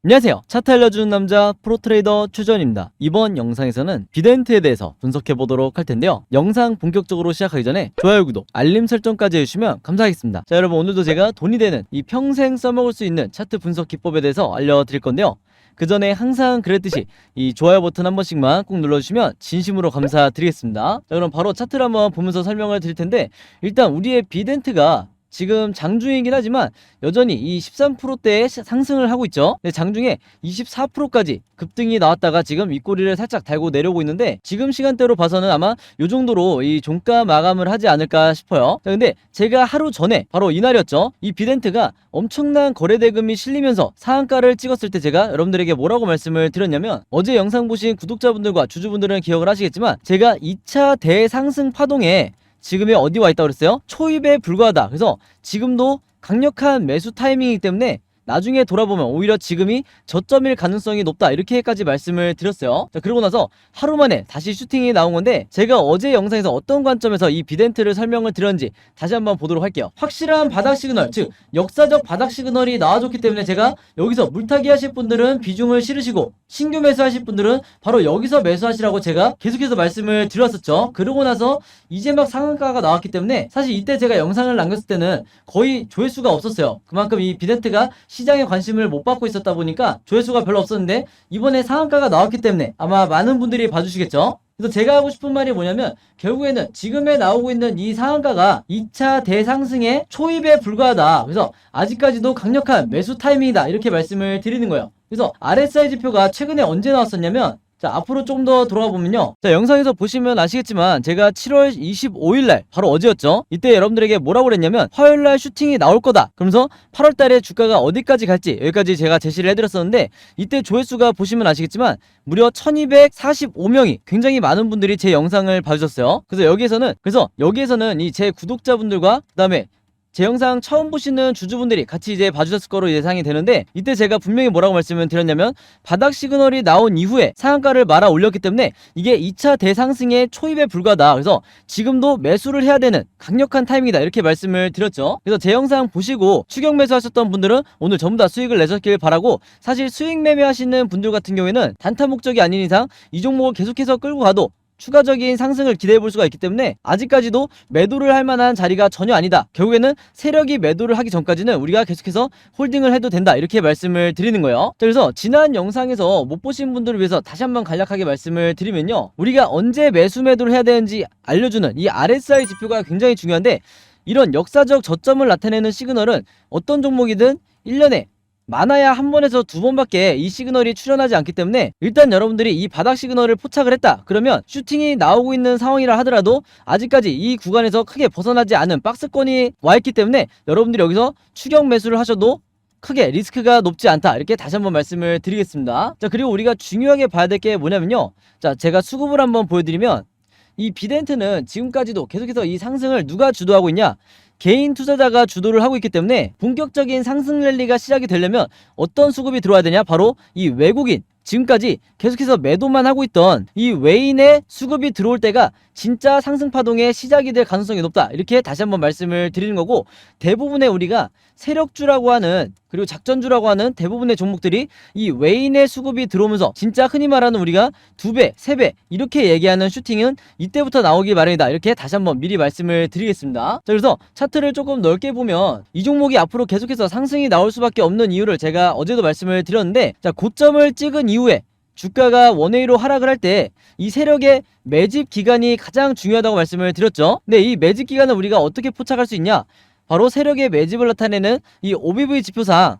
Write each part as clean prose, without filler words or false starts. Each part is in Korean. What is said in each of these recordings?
안녕하세요. 차트 알려주는 남자 프로트레이더 최주원입니다. 이번 영상에서는 비덴트에 대해서 분석해보도록 할 텐데요. 영상 본격적으로 시작하기 전에 좋아요, 구독, 알림 설정까지 해주시면 감사하겠습니다. 자, 여러분, 오늘도 제가 돈이 되는 이 평생 써먹을 수 있는 차트 분석 기법에 대해서 알려드릴 건데요. 그 전에 항상 그랬듯이 이 좋아요 버튼 한 번씩만 꼭 눌러주시면 진심으로 감사드리겠습니다. 자, 그럼 바로 차트를 한번 보면서 설명을 드릴 텐데, 일단 우리의 비덴트가 지금 장중이긴 하지만 여전히 이 13%대의 상승을 하고 있죠. 근데 장중에 24%까지 급등이 나왔다가 지금 윗꼬리를 살짝 달고 내려오고 있는데, 지금 시간대로 봐서는 아마 요 정도로 이 종가 마감을 하지 않을까 싶어요. 자, 근데 제가 하루 전에 바로 이날이었죠. 이 비덴트가 엄청난 거래 대금이 실리면서 상한가를 찍었을 때 제가 여러분들에게 뭐라고 말씀을 드렸냐면, 어제 영상 보신 구독자분들과 주주분들은 기억을 하시겠지만 제가 2차 대상승 파동에 지금이 어디 와 있다고 그랬어요? 초입에 불과하다. 그래서 지금도 강력한 매수 타이밍이기 때문에 나중에 돌아보면 오히려 지금이 저점일 가능성이 높다, 이렇게까지 말씀을 드렸어요. 자, 그러고 나서 하루 만에 다시 슈팅이 나온 건데, 제가 어제 영상에서 어떤 관점에서 이 비덴트를 설명을 드렸는지 다시 한번 보도록 할게요. 확실한 바닥 시그널, 즉 역사적 바닥 시그널이 나와줬기 때문에 제가 여기서 물타기 하실 분들은 비중을 실으시고, 신규 매수하실 분들은 바로 여기서 매수하시라고 제가 계속해서 말씀을 드렸었죠. 그러고 나서 이제 막 상한가가 나왔기 때문에 사실 이때 제가 영상을 남겼을 때는 거의 조회수가 없었어요. 그만큼 이 비덴트가 시장에 관심을 못 받고 있었다 보니까 조회수가 별로 없었는데, 이번에 상한가가 나왔기 때문에 아마 많은 분들이 봐주시겠죠. 그래서 제가 하고 싶은 말이 뭐냐면, 결국에는 지금에 나오고 있는 이 상한가가 2차 대상승의 초입에 불과하다. 그래서 아직까지도 강력한 매수 타이밍이다, 이렇게 말씀을 드리는 거예요. 그래서 RSI 지표가 최근에 언제 나왔었냐면, 자, 앞으로 조금 더 돌아가 보면요. 자, 영상에서 보시면 아시겠지만 제가 7월 25일날 바로 어제였죠. 이때 여러분들에게 뭐라고 그랬냐면, 화요일날 슈팅이 나올 거다. 그러면서 8월달에 주가가 어디까지 갈지 여기까지 제가 제시를 해드렸었는데, 이때 조회수가 보시면 아시겠지만 무려 1245명이, 굉장히 많은 분들이 제 영상을 봐주셨어요. 그래서 여기에서는 이 제 구독자분들과 그 다음에 제 영상 처음 보시는 주주분들이 같이 이제 봐주셨을 거로 예상이 되는데, 이때 제가 분명히 뭐라고 말씀을 드렸냐면, 바닥 시그널이 나온 이후에 상한가를 말아 올렸기 때문에 이게 2차 대상승의 초입에 불과하다. 그래서 지금도 매수를 해야 되는 강력한 타이밍이다, 이렇게 말씀을 드렸죠. 그래서 제 영상 보시고 추격 매수하셨던 분들은 오늘 전부 다 수익을 내셨길 바라고, 사실 수익 매매 하시는 분들 같은 경우에는 단타 목적이 아닌 이상 이 종목을 계속해서 끌고 가도 추가적인 상승을 기대해 볼 수가 있기 때문에 아직까지도 매도를 할 만한 자리가 전혀 아니다. 결국에는 세력이 매도를 하기 전까지는 우리가 계속해서 홀딩을 해도 된다, 이렇게 말씀을 드리는 거예요. 자, 그래서 지난 영상에서 못 보신 분들을 위해서 다시 한번 간략하게 말씀을 드리면요, 우리가 언제 매수 매도를 해야 되는지 알려주는 이 RSI 지표가 굉장히 중요한데, 이런 역사적 저점을 나타내는 시그널은 어떤 종목이든 1년에 많아야 한 번에서 두 번밖에 이 시그널이 출현하지 않기 때문에, 일단 여러분들이 이 바닥 시그널을 포착을 했다 그러면 슈팅이 나오고 있는 상황이라 하더라도 아직까지 이 구간에서 크게 벗어나지 않은 박스권이 와 있기 때문에 여러분들이 여기서 추격 매수를 하셔도 크게 리스크가 높지 않다, 이렇게 다시 한번 말씀을 드리겠습니다. 자, 그리고 우리가 중요하게 봐야 될 게 뭐냐면요, 자, 제가 수급을 한번 보여드리면, 이 비덴트는 지금까지도 계속해서 이 상승을 누가 주도하고 있냐, 개인 투자자가 주도를 하고 있기 때문에 본격적인 상승 랠리가 시작이 되려면 어떤 수급이 들어와야 되냐, 바로 이 외국인, 지금까지 계속해서 매도만 하고 있던 이 외인의 수급이 들어올 때가 진짜 상승 파동의 시작이 될 가능성이 높다, 이렇게 다시 한번 말씀을 드리는 거고, 대부분의 우리가 세력주라고 하는, 그리고 작전주라고 하는 대부분의 종목들이 이 외인의 수급이 들어오면서 진짜 흔히 말하는 우리가 2배, 3배 이렇게 얘기하는 슈팅은 이때부터 나오기 마련이다, 이렇게 다시 한번 미리 말씀을 드리겠습니다. 자, 그래서 차트를 조금 넓게 보면 이 종목이 앞으로 계속해서 상승이 나올 수밖에 없는 이유를 제가 어제도 말씀을 드렸는데, 자, 고점을 찍은 이후에 주가가 원웨이로 하락을 할 때 이 세력의 매집 기간이 가장 중요하다고 말씀을 드렸죠. 근데 이 매집 기간을 우리가 어떻게 포착할 수 있냐, 바로 세력의 매집을 나타내는 이 OBV 지표상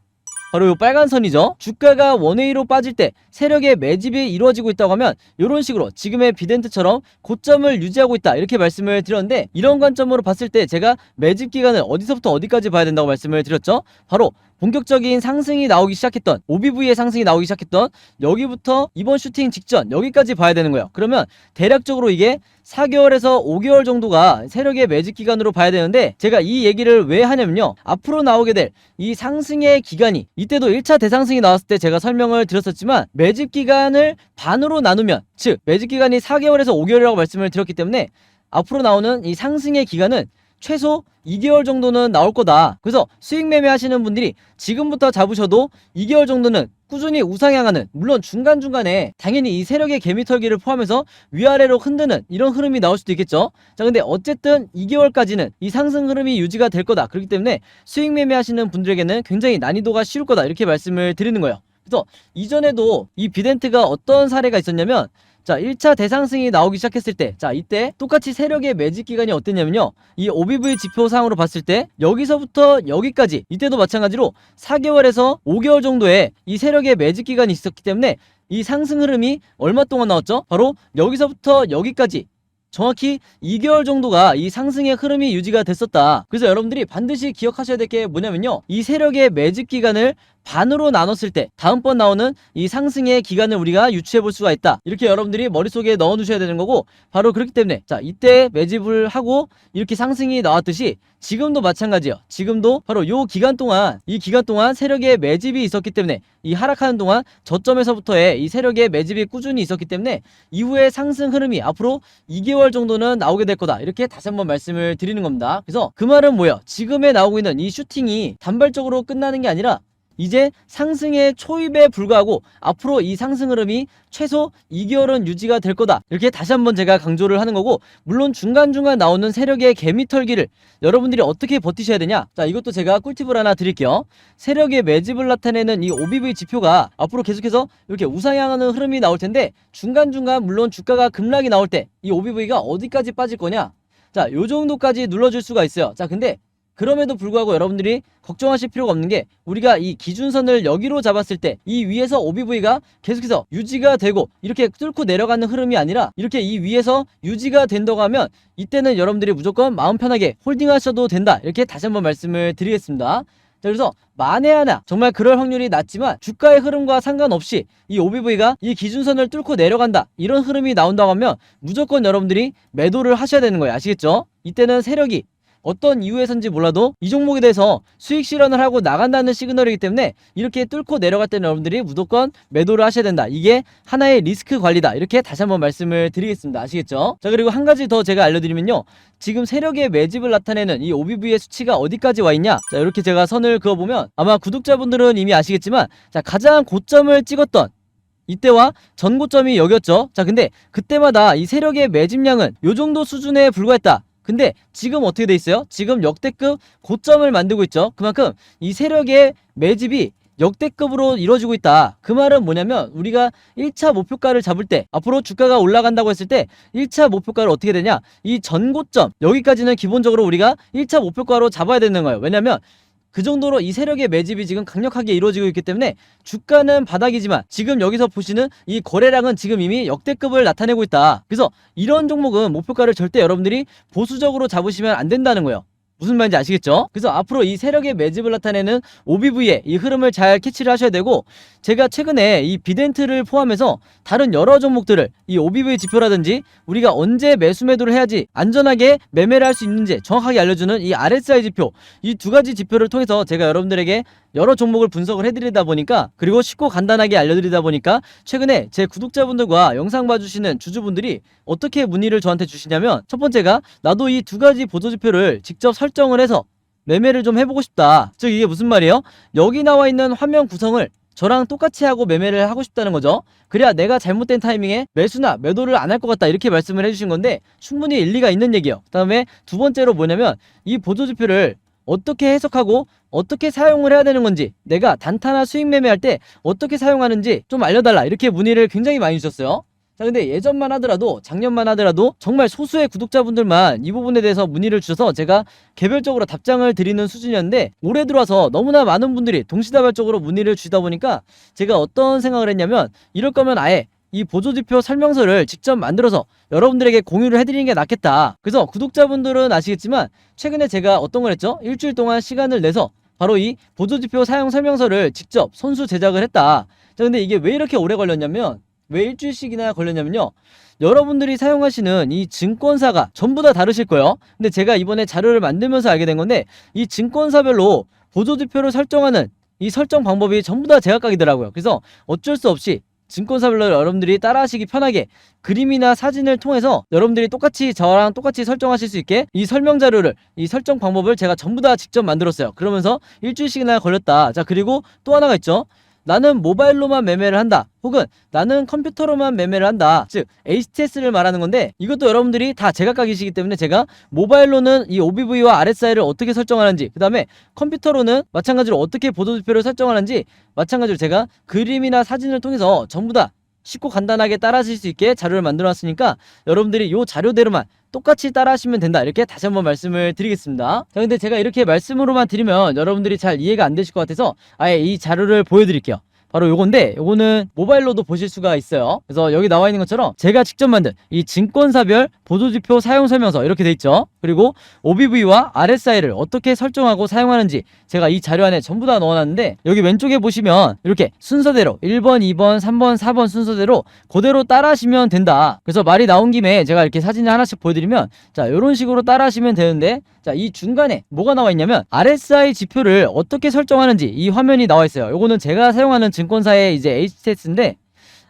바로 이 빨간 선이죠. 주가가 원웨이로 빠질 때 세력의 매집이 이루어지고 있다고 하면 이런 식으로 지금의 비덴트처럼 고점을 유지하고 있다, 이렇게 말씀을 드렸는데, 이런 관점으로 봤을 때 제가 매집 기간을 어디서부터 어디까지 봐야 된다고 말씀을 드렸죠. 바로 본격적인 상승이 나오기 시작했던, OBV의 상승이 나오기 시작했던 여기부터 이번 슈팅 직전 여기까지 봐야 되는 거예요. 그러면 대략적으로 이게 4개월에서 5개월 정도가 세력의 매집 기간으로 봐야 되는데, 제가 이 얘기를 왜 하냐면요, 앞으로 나오게 될 이 상승의 기간이, 이때도 1차 대상승이 나왔을 때 제가 설명을 드렸었지만 매집 기간을 반으로 나누면, 즉 매집 기간이 4개월에서 5개월이라고 말씀을 드렸기 때문에 앞으로 나오는 이 상승의 기간은 최소 2개월 정도는 나올 거다. 그래서 수익 매매 하시는 분들이 지금부터 잡으셔도 2개월 정도는 꾸준히 우상향하는, 물론 중간중간에 당연히 이 세력의 개미털기를 포함해서 위아래로 흔드는 이런 흐름이 나올 수도 있겠죠. 자, 근데 어쨌든 2개월까지는 이 상승 흐름이 유지가 될 거다. 그렇기 때문에 수익 매매하시는 분들에게는 굉장히 난이도가 쉬울 거다, 이렇게 말씀을 드리는 거예요. 그래서 이전에도 이 비덴트가 어떤 사례가 있었냐면, 자, 1차 대상승이 나오기 시작했을 때, 자, 이때 똑같이 세력의 매집 기간이 어땠냐면요, 이 OBV 지표상으로 봤을 때 여기서부터 여기까지, 이때도 마찬가지로 4개월에서 5개월 정도의 이 세력의 매집 기간이 있었기 때문에 이 상승 흐름이 얼마 동안 나왔죠? 바로 여기서부터 여기까지 정확히 2개월 정도가 이 상승의 흐름이 유지가 됐었다. 그래서 여러분들이 반드시 기억하셔야 될 게 뭐냐면요, 이 세력의 매집 기간을 반으로 나눴을 때 다음번 나오는 이 상승의 기간을 우리가 유추해 볼 수가 있다. 이렇게 여러분들이 머릿속에 넣어 두셔야 되는 거고, 바로 그렇기 때문에 자, 이때 매집을 하고 이렇게 상승이 나왔듯이 지금도 마찬가지예요. 지금도 바로 요 기간 동안, 이 기간 동안 세력의 매집이 있었기 때문에, 이 하락하는 동안 저점에서부터의 이 세력의 매집이 꾸준히 있었기 때문에 이후에 상승 흐름이 앞으로 2개월 정도는 나오게 될 거다, 이렇게 다시 한번 말씀을 드리는 겁니다. 그래서 그 말은 뭐예요? 지금에 나오고 있는 이 슈팅이 단발적으로 끝나는 게 아니라 이제 상승의 초입에 불과하고 앞으로 이 상승 흐름이 최소 2개월은 유지가 될 거다, 이렇게 다시 한번 제가 강조를 하는 거고, 물론 중간중간 나오는 세력의 개미털기를 여러분들이 어떻게 버티셔야 되냐, 자, 이것도 제가 꿀팁을 하나 드릴게요. 세력의 매집을 나타내는 이 OBV 지표가 앞으로 계속해서 이렇게 우상향하는 흐름이 나올 텐데, 중간중간 물론 주가가 급락이 나올 때 이 OBV가 어디까지 빠질 거냐, 자, 요 정도까지 눌러줄 수가 있어요. 자, 근데 그럼에도 불구하고 여러분들이 걱정하실 필요가 없는 게, 우리가 이 기준선을 여기로 잡았을 때 이 위에서 OBV가 계속해서 유지가 되고 이렇게 뚫고 내려가는 흐름이 아니라 이렇게 이 위에서 유지가 된다고 하면 이때는 여러분들이 무조건 마음 편하게 홀딩하셔도 된다, 이렇게 다시 한번 말씀을 드리겠습니다. 자, 그래서 만에 하나 정말 그럴 확률이 낮지만 주가의 흐름과 상관없이 이 OBV가 이 기준선을 뚫고 내려간다, 이런 흐름이 나온다고 하면 무조건 여러분들이 매도를 하셔야 되는 거예요. 아시겠죠? 이때는 세력이 어떤 이유에선지 몰라도 이 종목에 대해서 수익 실현을 하고 나간다는 시그널이기 때문에 이렇게 뚫고 내려갈 때는 여러분들이 무조건 매도를 하셔야 된다. 이게 하나의 리스크 관리다, 이렇게 다시 한번 말씀을 드리겠습니다. 아시겠죠? 자, 그리고 한 가지 더 제가 알려드리면요, 지금 세력의 매집을 나타내는 이 OBV의 수치가 어디까지 와 있냐, 자, 이렇게 제가 선을 그어보면 아마 구독자분들은 이미 아시겠지만, 자, 가장 고점을 찍었던 이때와 전고점이 여기였죠. 자, 근데 그때마다 이 세력의 매집량은 요 정도 수준에 불과했다. 근데 지금 어떻게 돼 있어요? 지금 역대급 고점을 만들고 있죠. 그만큼 이 세력의 매집이 역대급으로 이루어지고 있다. 그 말은 뭐냐면, 우리가 1차 목표가를 잡을 때, 앞으로 주가가 올라간다고 했을 때 1차 목표가를 어떻게 되냐, 이 전고점 여기까지는 기본적으로 우리가 1차 목표가로 잡아야 되는 거예요. 왜냐면 그 정도로 이 세력의 매집이 지금 강력하게 이루어지고 있기 때문에 주가는 바닥이지만 지금 여기서 보시는 이 거래량은 지금 이미 역대급을 나타내고 있다. 그래서 이런 종목은 목표가를 절대 여러분들이 보수적으로 잡으시면 안 된다는 거예요. 무슨 말인지 아시겠죠? 그래서 앞으로 이 세력의 매집을 나타내는 OBV의 이 흐름을 잘 캐치를 하셔야 되고, 제가 최근에 이 비덴트를 포함해서 다른 여러 종목들을 이 OBV 지표라든지 우리가 언제 매수 매도를 해야지 안전하게 매매를 할 수 있는지 정확하게 알려주는 이 RSI 지표, 이 두 가지 지표를 통해서 제가 여러분들에게 여러 종목을 분석을 해드리다 보니까, 그리고 쉽고 간단하게 알려드리다 보니까 최근에 제 구독자분들과 영상 봐주시는 주주분들이 어떻게 문의를 저한테 주시냐면, 첫 번째가 나도 이 두 가지 보조지표를 직접 설정을 해서 매매를 좀 해보고 싶다. 즉 이게 무슨 말이에요? 여기 나와 있는 화면 구성을 저랑 똑같이 하고 매매를 하고 싶다는 거죠. 그래야 내가 잘못된 타이밍에 매수나 매도를 안 할 것 같다, 이렇게 말씀을 해주신 건데 충분히 일리가 있는 얘기예요. 그 다음에 두 번째로 뭐냐면, 이 보조지표를 어떻게 해석하고 어떻게 사용을 해야 되는 건지, 내가 단타나 수익 매매할 때 어떻게 사용하는지 좀 알려달라, 이렇게 문의를 굉장히 많이 주셨어요. 자, 근데 예전만 하더라도, 작년만 하더라도 정말 소수의 구독자분들만 이 부분에 대해서 문의를 주셔서 제가 개별적으로 답장을 드리는 수준이었는데, 올해 들어와서 너무나 많은 분들이 동시다발적으로 문의를 주시다 보니까 제가 어떤 생각을 했냐면, 이럴 거면 아예 이 보조지표 설명서를 직접 만들어서 여러분들에게 공유를 해드리는 게 낫겠다. 그래서 구독자분들은 아시겠지만 최근에 제가 어떤 걸 했죠? 일주일 동안 시간을 내서 바로 이 보조지표 사용 설명서를 직접 손수 제작을 했다. 자, 근데 이게 왜 이렇게 오래 걸렸냐면, 왜 일주일씩이나 걸렸냐면요, 여러분들이 사용하시는 이 증권사가 전부 다 다르실 거예요. 근데 제가 이번에 자료를 만들면서 알게 된 건데, 이 증권사별로 보조지표를 설정하는 이 설정 방법이 전부 다 제각각이더라고요. 그래서 어쩔 수 없이 증권사별로 여러분들이 따라하시기 편하게 그림이나 사진을 통해서 여러분들이 똑같이 저랑 똑같이 설정하실 수 있게 이 설명 자료를, 이 설정 방법을 제가 전부 다 직접 만들었어요. 그러면서 일주일씩이나 걸렸다. 자, 그리고 또 하나가 있죠. 나는 모바일로만 매매를 한다, 혹은 나는 컴퓨터로만 매매를 한다, 즉 HTS를 말하는 건데, 이것도 여러분들이 다 제각각이시기 때문에 제가 모바일로는 이 OBV와 RSI를 어떻게 설정하는지, 그 다음에 컴퓨터로는 마찬가지로 어떻게 보조지표를 설정하는지 마찬가지로 제가 그림이나 사진을 통해서 전부 다 쉽고 간단하게 따라하실 수 있게 자료를 만들어 놨으니까 여러분들이 이 자료대로만 똑같이 따라 하시면 된다, 이렇게 다시 한번 말씀을 드리겠습니다. 자, 근데 제가 이렇게 말씀으로만 드리면 여러분들이 잘 이해가 안 되실 것 같아서 아예 이 자료를 보여드릴게요. 바로 요건데, 요거는 모바일로도 보실 수가 있어요. 그래서 여기 나와 있는 것처럼 제가 직접 만든 이 증권사별 보조지표 사용설명서 이렇게 돼 있죠. 그리고 OBV와 RSI를 어떻게 설정하고 사용하는지 제가 이 자료 안에 전부 다 넣어놨는데, 여기 왼쪽에 보시면 이렇게 순서대로 1번, 2번, 3번, 4번 순서대로 그대로 따라 하시면 된다. 그래서 말이 나온 김에 제가 이렇게 사진을 하나씩 보여드리면, 자, 이런 식으로 따라 하시면 되는데, 자, 이 중간에 뭐가 나와 있냐면 RSI 지표를 어떻게 설정하는지 이 화면이 나와 있어요. 요거는 제가 사용하는 증권사의 이제 HTS인데,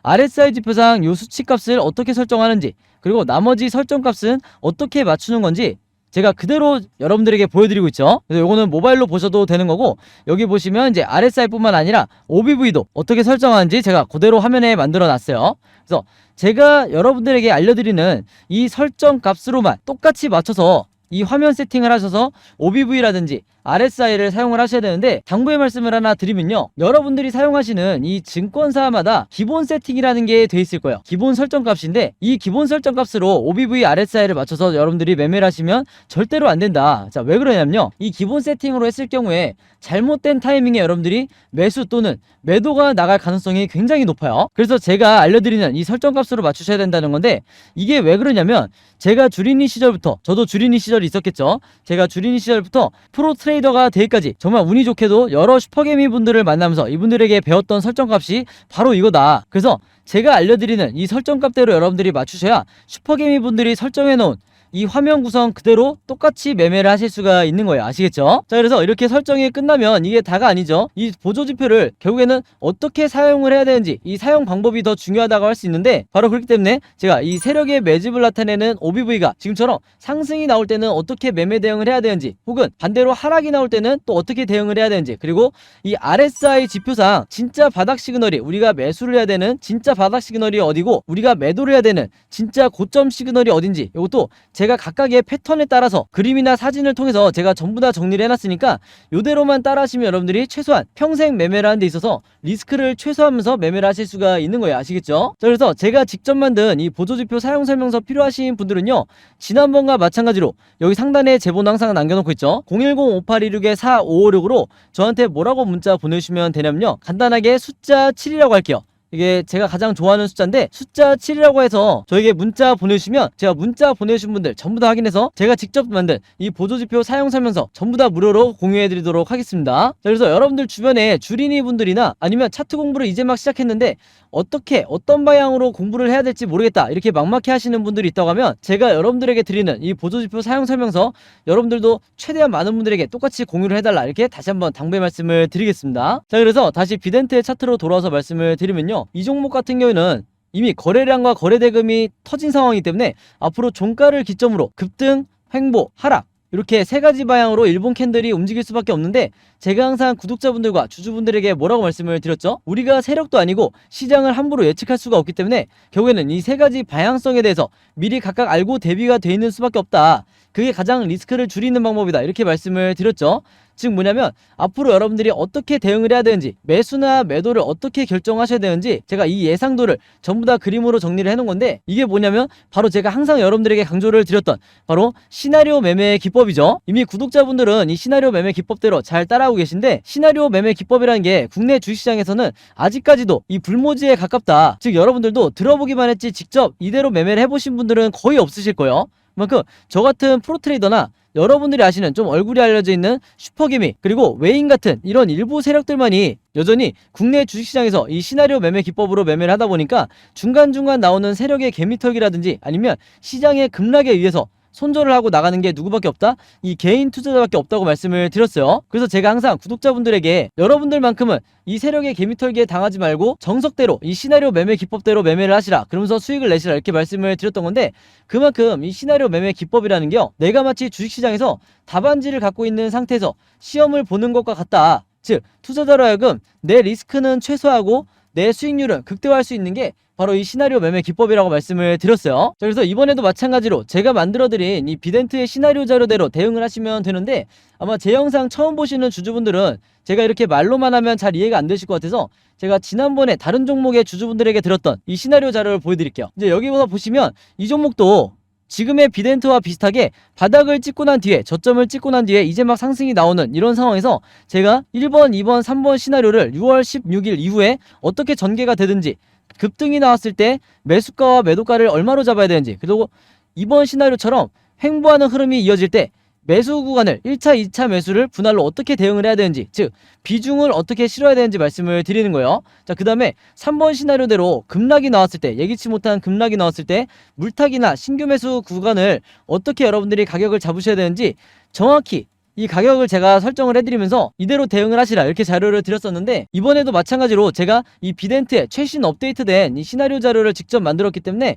RSI 지표상 요 수치값을 어떻게 설정하는지, 그리고 나머지 설정값은 어떻게 맞추는 건지 제가 그대로 여러분들에게 보여드리고 있죠. 그래서 요거는 모바일로 보셔도 되는 거고, 여기 보시면 이제 RSI 뿐만 아니라 OBV도 어떻게 설정하는지 제가 그대로 화면에 만들어 놨어요. 그래서 제가 여러분들에게 알려드리는 이 설정 값으로만 똑같이 맞춰서 이 화면 세팅을 하셔서 OBV라든지 RSI를 사용을 하셔야 되는데, 당부의 말씀을 하나 드리면요, 여러분들이 사용하시는 이 증권사마다 기본 세팅이라는 게 돼 있을 거예요. 기본 설정 값인데, 이 기본 설정 값으로 OBV, RSI를 맞춰서 여러분들이 매매를 하시면 절대로 안 된다. 자, 왜 그러냐면요, 이 기본 세팅으로 했을 경우에 잘못된 타이밍에 여러분들이 매수 또는 매도가 나갈 가능성이 굉장히 높아요. 그래서 제가 알려드리는 이 설정 값으로 맞추셔야 된다는 건데, 이게 왜 그러냐면, 제가 주린이 시절부터, 저도 주린이 시절이 있었겠죠. 제가 주린이 시절부터 프로 트레이더가 되기까지 정말 운이 좋게도 여러 슈퍼개미 분들을 만나면서 이분들에게 배웠던 설정값이 바로 이거다. 그래서 제가 알려드리는 이 설정값대로 여러분들이 맞추셔야 슈퍼개미 분들이 설정해놓은 이 화면 구성 그대로 똑같이 매매를 하실 수가 있는 거예요. 아시겠죠? 자, 그래서 이렇게 설정이 끝나면 이게 다가 아니죠. 이 보조지표를 결국에는 어떻게 사용을 해야 되는지, 이 사용 방법이 더 중요하다고 할 수 있는데, 바로 그렇기 때문에 제가 이 세력의 매집을 나타내는 OBV가 지금처럼 상승이 나올 때는 어떻게 매매 대응을 해야 되는지, 혹은 반대로 하락이 나올 때는 또 어떻게 대응을 해야 되는지, 그리고 이 RSI 지표상 진짜 바닥 시그널이, 우리가 매수를 해야 되는 진짜 바닥 시그널이 어디고 우리가 매도를 해야 되는 진짜 고점 시그널이 어딘지, 이것도 제가 각각의 패턴에 따라서 그림이나 사진을 통해서 제가 전부 다 정리를 해놨으니까 요대로만 따라 하시면 여러분들이 최소한 평생 매매를 하는 데 있어서 리스크를 최소화하면서 매매를 하실 수가 있는 거예요. 아시겠죠? 자, 그래서 제가 직접 만든 이 보조지표 사용 설명서 필요하신 분들은요, 지난번과 마찬가지로 여기 상단에 제 번호 항상 남겨놓고 있죠. 010-5826-4556으로 저한테 뭐라고 문자 보내주시면 되냐면요, 간단하게 숫자 7이라고 할게요. 이게 제가 가장 좋아하는 숫자인데, 숫자 7이라고 해서 저에게 문자 보내주시면 제가 문자 보내주신 분들 전부 다 확인해서 제가 직접 만든 이 보조지표 사용 설명서 전부 다 무료로 공유해드리도록 하겠습니다. 자, 그래서 여러분들 주변에 주린이 분들이나 아니면 차트 공부를 이제 막 시작했는데 어떻게 어떤 방향으로 공부를 해야 될지 모르겠다, 이렇게 막막해 하시는 분들이 있다고 하면 제가 여러분들에게 드리는 이 보조지표 사용 설명서 여러분들도 최대한 많은 분들에게 똑같이 공유를 해달라, 이렇게 다시 한번 당부의 말씀을 드리겠습니다. 자, 그래서 다시 비덴트의 차트로 돌아와서 말씀을 드리면요, 이 종목 같은 경우에는 이미 거래량과 거래대금이 터진 상황이기 때문에 앞으로 종가를 기점으로 급등, 횡보, 하락, 이렇게 세 가지 방향으로 일본 캔들이 움직일 수밖에 없는데, 제가 항상 구독자분들과 주주분들에게 뭐라고 말씀을 드렸죠? 우리가 세력도 아니고 시장을 함부로 예측할 수가 없기 때문에 결국에는 이 세 가지 방향성에 대해서 미리 각각 알고 대비가 돼 있는 수밖에 없다. 그게 가장 리스크를 줄이는 방법이다, 이렇게 말씀을 드렸죠. 즉 뭐냐면, 앞으로 여러분들이 어떻게 대응을 해야 되는지, 매수나 매도를 어떻게 결정하셔야 되는지 제가 이 예상도를 전부 다 그림으로 정리를 해놓은 건데, 이게 뭐냐면 바로 제가 항상 여러분들에게 강조를 드렸던 바로 시나리오 매매 기법이죠. 이미 구독자분들은 이 시나리오 매매 기법대로 잘 따라하고 계신데, 시나리오 매매 기법이라는 게 국내 주식시장에서는 아직까지도 이 불모지에 가깝다. 즉 여러분들도 들어보기만 했지 직접 이대로 매매를 해보신 분들은 거의 없으실 거예요. 그만큼 저 같은 프로트레이더나 여러분들이 아시는 좀 얼굴이 알려져 있는 슈퍼개미, 그리고 외인 같은 이런 일부 세력들만이 여전히 국내 주식시장에서 이 시나리오 매매 기법으로 매매를 하다 보니까 중간중간 나오는 세력의 개미털기라든지 아니면 시장의 급락에 의해서 손절을 하고 나가는 게 누구밖에 없다? 이 개인 투자자밖에 없다고 말씀을 드렸어요. 그래서 제가 항상 구독자분들에게 여러분들만큼은 이 세력의 개미털기에 당하지 말고 정석대로 이 시나리오 매매 기법대로 매매를 하시라, 그러면서 수익을 내시라, 이렇게 말씀을 드렸던 건데, 그만큼 이 시나리오 매매 기법이라는 게요, 내가 마치 주식시장에서 답안지를 갖고 있는 상태에서 시험을 보는 것과 같다. 즉 투자자로 하여금 내 리스크는 최소화하고 내 수익률은 극대화할 수 있는 게 바로 이 시나리오 매매 기법이라고 말씀을 드렸어요. 자, 그래서 이번에도 마찬가지로 제가 만들어드린 이 비덴트의 시나리오 자료대로 대응을 하시면 되는데, 아마 제 영상 처음 보시는 주주분들은 제가 이렇게 말로만 하면 잘 이해가 안 되실 것 같아서 제가 지난번에 다른 종목의 주주분들에게 드렸던 이 시나리오 자료를 보여드릴게요. 이제 여기보다 보시면 이 종목도 지금의 비덴트와 비슷하게 바닥을 찍고 난 뒤에, 저점을 찍고 난 뒤에 이제 막 상승이 나오는 이런 상황에서 제가 1번, 2번, 3번 시나리오를 6월 16일 이후에 어떻게 전개가 되든지, 급등이 나왔을 때 매수가와 매도가를 얼마로 잡아야 되는지, 그리고 이번 시나리오처럼 횡보하는 흐름이 이어질 때 매수 구간을 1차, 2차 매수를 분할로 어떻게 대응을 해야 되는지, 즉 비중을 어떻게 실어야 되는지 말씀을 드리는 거예요. 자, 그 다음에 3번 시나리오대로 급락이 나왔을 때, 예기치 못한 급락이 나왔을 때 물타기나 신규 매수 구간을 어떻게 여러분들이 가격을 잡으셔야 되는지 정확히 이 가격을 제가 설정을 해드리면서 이대로 대응을 하시라, 이렇게 자료를 드렸었는데, 이번에도 마찬가지로 제가 이 비덴트의 최신 업데이트된 이 시나리오 자료를 직접 만들었기 때문에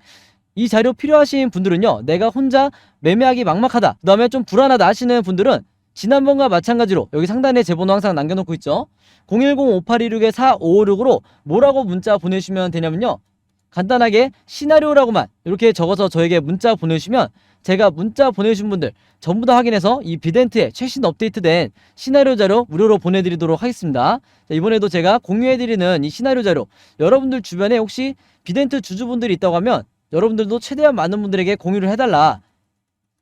이 자료 필요하신 분들은요, 내가 혼자 매매하기 막막하다, 그 다음에 좀 불안하다 하시는 분들은 지난번과 마찬가지로 여기 상단에 제 번호 항상 남겨놓고 있죠. 010-5826-4556으로 뭐라고 문자 보내주시면 되냐면요, 간단하게 시나리오라고만 이렇게 적어서 저에게 문자 보내주시면 제가 문자 보내주신 분들 전부 다 확인해서 이 비덴트의 최신 업데이트된 시나리오 자료 무료로 보내드리도록 하겠습니다. 자, 이번에도 제가 공유해드리는 이 시나리오 자료, 여러분들 주변에 혹시 비덴트 주주분들이 있다고 하면 여러분들도 최대한 많은 분들에게 공유를 해달라.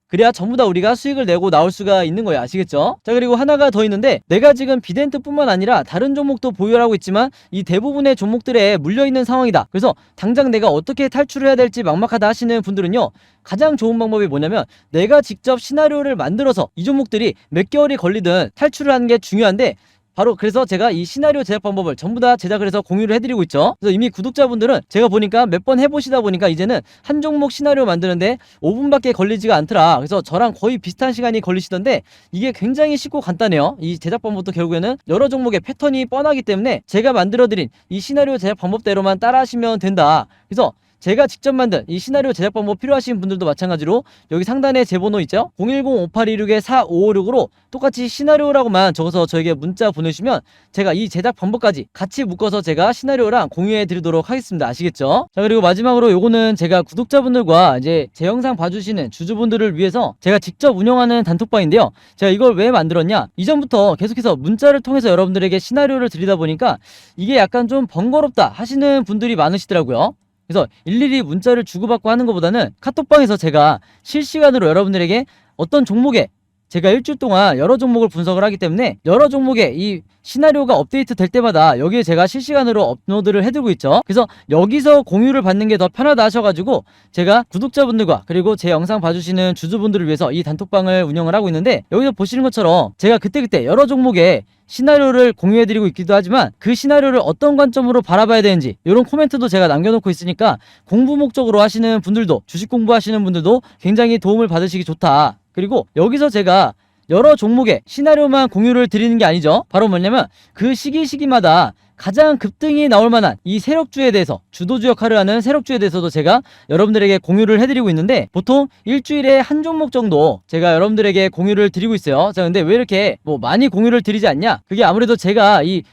그래야 전부 다 우리가 수익을 내고 나올 수가 있는 거예요. 아시겠죠? 자, 그리고 하나가 더 있는데, 내가 지금 비덴트뿐만 아니라 다른 종목도 보유하고 있지만 이 대부분의 종목들에 물려있는 상황이다. 그래서 당장 내가 어떻게 탈출을 해야 될지 막막하다 하시는 분들은요, 가장 좋은 방법이 뭐냐면 내가 직접 시나리오를 만들어서 이 종목들이 몇 개월이 걸리든 탈출을 하는 게 중요한데, 바로 그래서 제가 이 시나리오 제작 방법을 전부 다 제작을 해서 공유를 해드리고 있죠. 그래서 이미 구독자분들은 제가 보니까 몇 번 해보시다 보니까 이제는 한 종목 시나리오 만드는데 5분밖에 걸리지가 않더라. 그래서 저랑 거의 비슷한 시간이 걸리시던데 이게 굉장히 쉽고 간단해요. 이 제작 방법도 결국에는 여러 종목의 패턴이 뻔하기 때문에 제가 만들어드린 이 시나리오 제작 방법대로만 따라하시면 된다. 그래서 제가 직접 만든 이 시나리오 제작 방법 필요하신 분들도 마찬가지로 여기 상단에 제 번호 있죠? 010-5826-4556으로 똑같이 시나리오라고만 적어서 저에게 문자 보내주시면 제가 이 제작 방법까지 같이 묶어서 제가 시나리오랑 공유해 드리도록 하겠습니다. 아시겠죠? 자, 그리고 마지막으로 요거는 제가 구독자분들과 이제 제 영상 봐주시는 주주분들을 위해서 제가 직접 운영하는 단톡방인데요. 제가 이걸 왜 만들었냐? 이전부터 계속해서 문자를 통해서 여러분들에게 시나리오를 드리다 보니까 이게 약간 좀 번거롭다 하시는 분들이 많으시더라고요. 그래서 일일이 문자를 주고받고 하는 것보다는 카톡방에서 제가 실시간으로 여러분들에게 어떤 종목에 제가 일주일 동안 여러 종목을 분석을 하기 때문에 여러 종목의 이 시나리오가 업데이트 될 때마다 여기에 제가 실시간으로 업로드를 해두고 있죠. 그래서 여기서 공유를 받는 게 더 편하다 하셔가지고 제가 구독자분들과 그리고 제 영상 봐주시는 주주분들을 위해서 이 단톡방을 운영을 하고 있는데, 여기서 보시는 것처럼 제가 그때그때 여러 종목의 시나리오를 공유해드리고 있기도 하지만 그 시나리오를 어떤 관점으로 바라봐야 되는지 이런 코멘트도 제가 남겨놓고 있으니까 공부 목적으로 하시는 분들도, 주식 공부하시는 분들도 굉장히 도움을 받으시기 좋다. 그리고 여기서 제가 여러 종목의 시나리오만 공유를 드리는 게 아니죠. 바로 뭐냐면 그 시기마다 가장 급등이 나올 만한 이 세력주에 대해서, 주도주 역할을 하는 세력주에 대해서도 제가 여러분들에게 공유를 해드리고 있는데, 보통 일주일에 한 종목 정도 제가 여러분들에게 공유를 드리고 있어요. 자, 근데 왜 이렇게 뭐 많이 공유를 드리지 않냐? 그게 아무래도 제가 이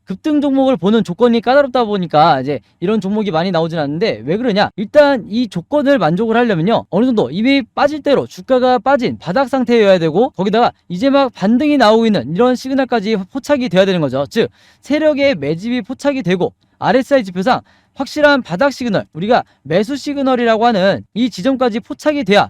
급등 종목을 보는 조건이 까다롭다 보니까 이제 이런 종목이 많이 나오진 않는데, 왜 그러냐? 일단 이 조건을 만족을 하려면요, 어느 정도 이미 빠질 대로 주가가 빠진 바닥 상태여야 되고, 거기다가 이제 막 반등이 나오고 있는 이런 시그널까지 포착이 돼야 되는 거죠. 즉 세력의 매집이 포착이 되고 RSI 지표상 확실한 바닥 시그널, 우리가 매수 시그널이라고 하는 이 지점까지 포착이 돼야,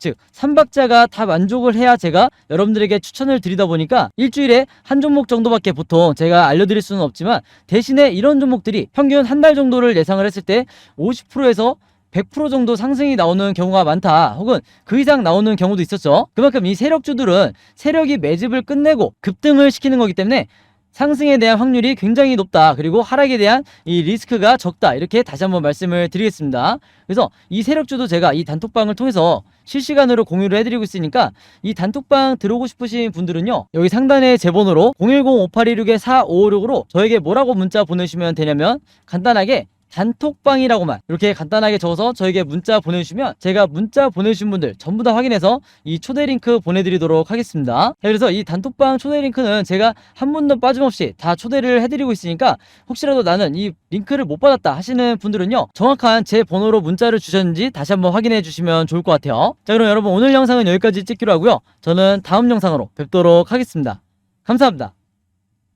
즉 3박자가 다 만족을 해야 제가 여러분들에게 추천을 드리다 보니까 일주일에 한 종목 정도밖에 보통 제가 알려드릴 수는 없지만, 대신에 이런 종목들이 평균 한 달 정도를 예상을 했을 때 50%에서 100% 정도 상승이 나오는 경우가 많다, 혹은 그 이상 나오는 경우도 있었죠. 그만큼 이 세력주들은 세력이 매집을 끝내고 급등을 시키는 거기 때문에 상승에 대한 확률이 굉장히 높다, 그리고 하락에 대한 이 리스크가 적다, 이렇게 다시 한번 말씀을 드리겠습니다. 그래서 이 세력주도 제가 이 단톡방을 통해서 실시간으로 공유를 해드리고 있으니까 이 단톡방 들어오고 싶으신 분들은요, 여기 상단에 제 번호로 010-5826-4556으로 저에게 뭐라고 문자 보내주시면 되냐면 간단하게 단톡방이라고만 이렇게 간단하게 적어서 저에게 문자 보내주시면 제가 문자 보내주신 분들 전부 다 확인해서 이 초대 링크 보내드리도록 하겠습니다. 그래서 이 단톡방 초대 링크는 제가 한 분도 빠짐없이 다 초대를 해드리고 있으니까 혹시라도 나는 이 링크를 못 받았다 하시는 분들은요, 정확한 제 번호로 문자를 주셨는지 다시 한번 확인해 주시면 좋을 것 같아요. 자, 그럼 여러분 오늘 영상은 여기까지 찍기로 하고요. 저는 다음 영상으로 뵙도록 하겠습니다. 감사합니다.